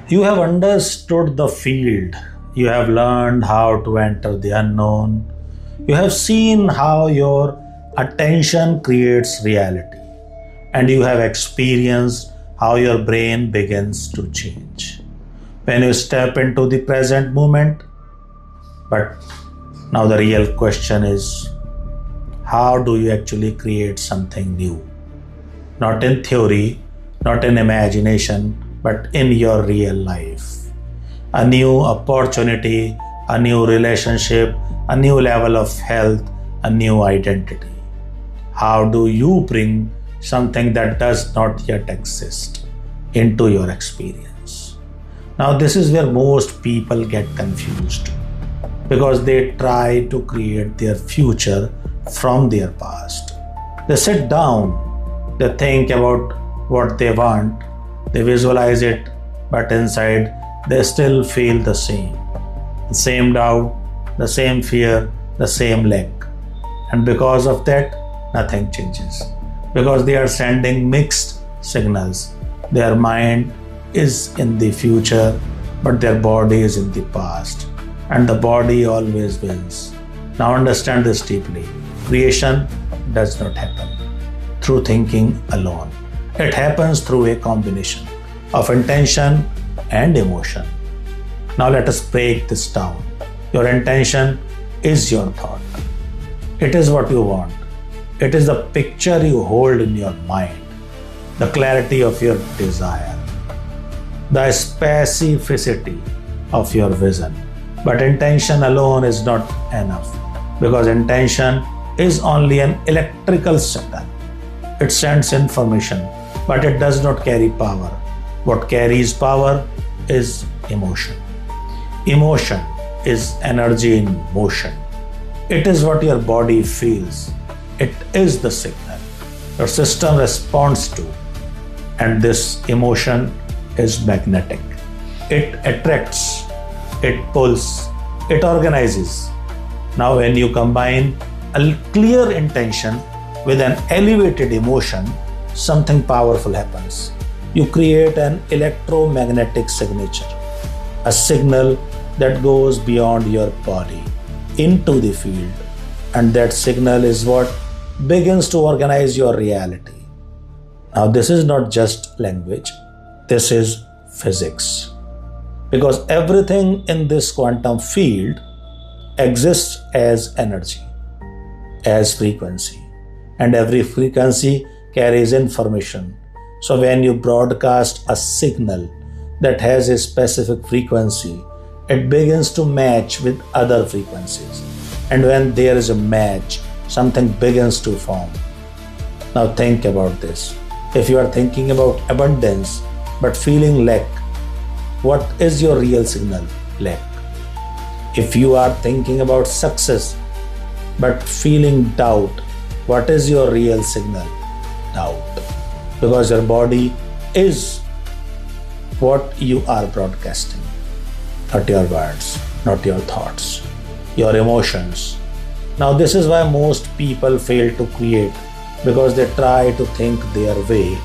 You have understood the field. You have learned how to enter the unknown. You have seen how your attention creates reality. And you have experienced how your brain begins to change. When you step into the present moment, but now the real question is, how do you actually create something new? Not in theory, not in imagination, but in your real life. A new opportunity, a new relationship, a new level of health, a new identity. How do you bring something that does not yet exist into your experience? Now, this is where most people get confused because they try to create their future from their past. They sit down, they think about what they want, they visualize it, but inside they still feel the same doubt, the same fear, the same lack. And because of that, nothing changes. Because they are sending mixed signals. Their mind is in the future, but their body is in the past. And the body always wins. Now understand this deeply. Creation does not happen through thinking alone. It happens through a combination of intention and emotion. Now let us break this down. Your intention is your thought. It is what you want. It is the picture you hold in your mind, the clarity of your desire, the specificity of your vision. But intention alone is not enough because intention is only an electrical signal. It sends information, but it does not carry power. What carries power is emotion. Emotion is energy in motion. It is what your body feels. It is the signal your system responds to. And this emotion is magnetic. It attracts, it pulls, it organizes. Now, when you combine a clear intention with an elevated emotion, something powerful happens. You create an electromagnetic signature, a signal that goes beyond your body into the field, and that signal is what begins to organize your reality. Now, this is not just language, this is physics. Because everything in this quantum field exists as energy, as frequency, and every frequency carries information. So when you broadcast a signal that has a specific frequency, it begins to match with other frequencies. And when there is a match, something begins to form. Now think about this. If you are thinking about abundance but feeling lack, what is your real signal? Lack. If you are thinking about success but feeling doubt, what is your real signal? Doubt. Because your body is what you are broadcasting. Not your words, not your thoughts, your emotions. Now, this is why most people fail to create, because they try to think their way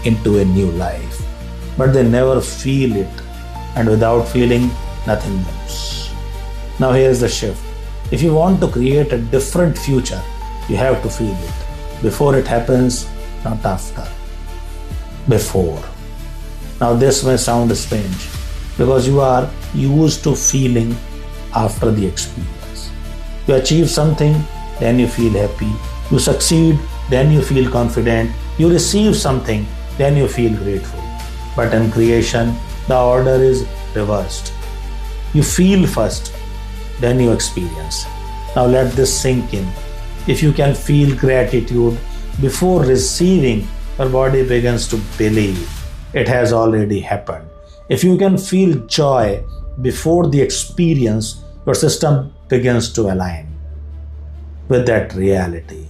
into a new life, but they never feel it, and without feeling, nothing moves. Now, here's the shift. If you want to create a different future, you have to feel it. Before it happens, not after. Before. Now, this may sound strange, because you are used to feeling after the experience. You achieve something, then you feel happy. You succeed, then you feel confident. You receive something, then you feel grateful. But in creation, the order is reversed. You feel first, then you experience. Now let this sink in. If you can feel gratitude before receiving, your body begins to believe it has already happened. If you can feel joy before the experience, your system begins to align with that reality.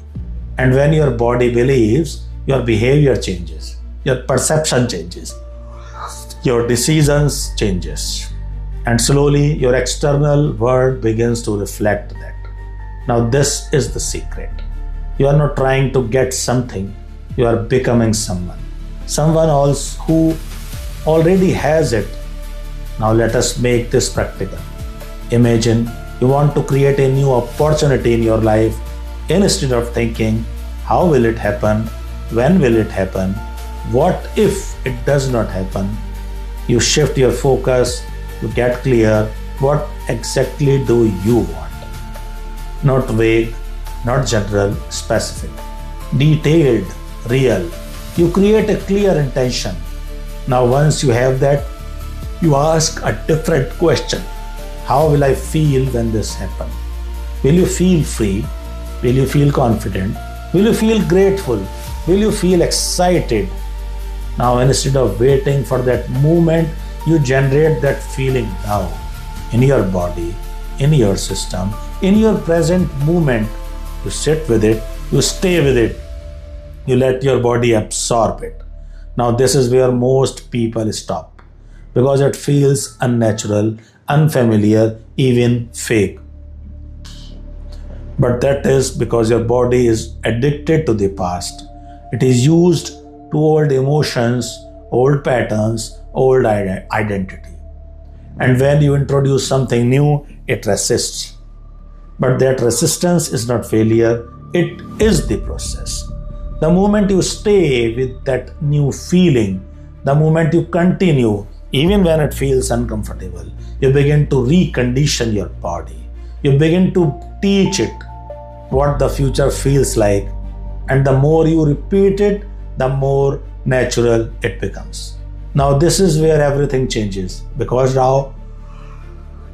And when your body believes, your behavior changes, your perception changes, your decisions changes, and slowly your external world begins to reflect that. Now this is the secret. You are not trying to get something, you are becoming someone else who already has it. Now let us make this practical. Imagine you want to create a new opportunity in your life. Instead of thinking, how will it happen? When will it happen? What if it does not happen? You shift your focus, you get clear, what exactly do you want? Not vague, not general, specific. Detailed, real. You create a clear intention. Now once you have that, you ask a different question. How will I feel when this happens? Will you feel free? Will you feel confident? Will you feel grateful? Will you feel excited? Now instead of waiting for that moment, you generate that feeling now in your body, in your system, in your present moment. You sit with it, you stay with it, you let your body absorb it. Now this is where most people stop because it feels unnatural, unfamiliar, even fake. But that is because your body is addicted to the past. It is used to old emotions, old patterns, old identity. And when you introduce something new, it resists. But that resistance is not failure, it is the process. The moment you stay with that new feeling, the moment you continue, even when it feels uncomfortable, you begin to recondition your body. You begin to teach it what the future feels like. And the more you repeat it, the more natural it becomes. Now this is where everything changes, because now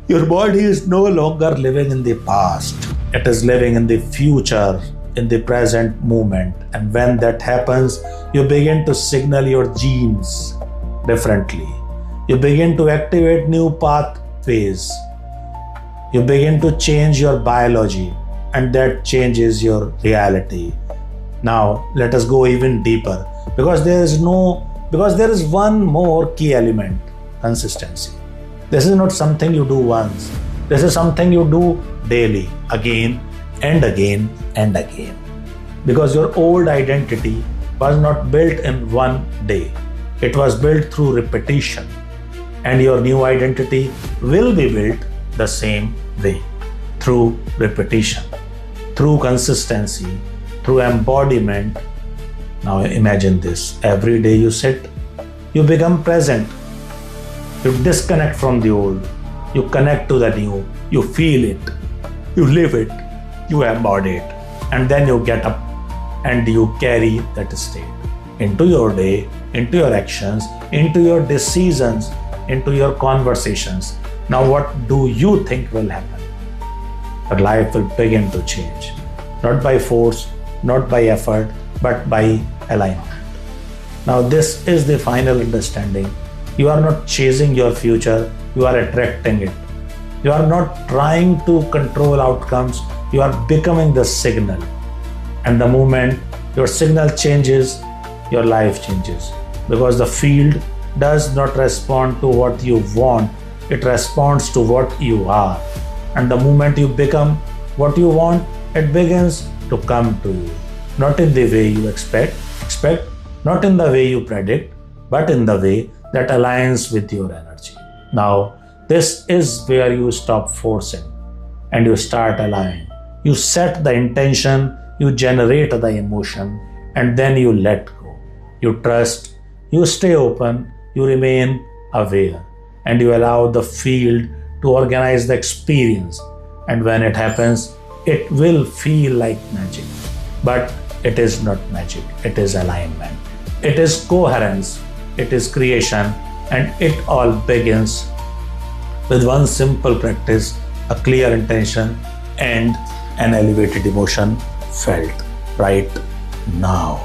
your body is no longer living in the past. It is living in the future, in the present moment. And when that happens, you begin to signal your genes differently. You begin to activate new pathways. You begin to change your biology, and that changes your reality. Now let us go even deeper, because there is one more key element: consistency. This is not something you do once. This is something you do daily, again and again and again. Because your old identity was not built in one day. It was built through repetition. And your new identity will be built the same way, through repetition, through consistency, through embodiment. Now imagine this. Every day you sit, you become present. You disconnect from the old. You connect to the new. You feel it. You live it. You embody it. And then you get up and you carry that state into your day, into your actions, into your decisions, into your conversations. Now what do you think will happen? Your life will begin to change. Not by force, not by effort, but by alignment. Now this is the final understanding. You are not chasing your future, you are attracting it. You are not trying to control outcomes, you are becoming the signal. And the moment your signal changes, your life changes. Because the field does not respond to what you want, it responds to what you are. And the moment you become what you want, it begins to come to you. Not in the way you expect, not in the way you predict, but in the way that aligns with your energy. Now, this is where you stop forcing and you start aligning. You set the intention, you generate the emotion, and then you let go. You trust, you stay open, you remain aware, and you allow the field to organize the experience. And when it happens, it will feel like magic. But it is not magic, it is alignment. It is coherence, it is creation, and it all begins with one simple practice, a clear intention, and an elevated emotion felt right now.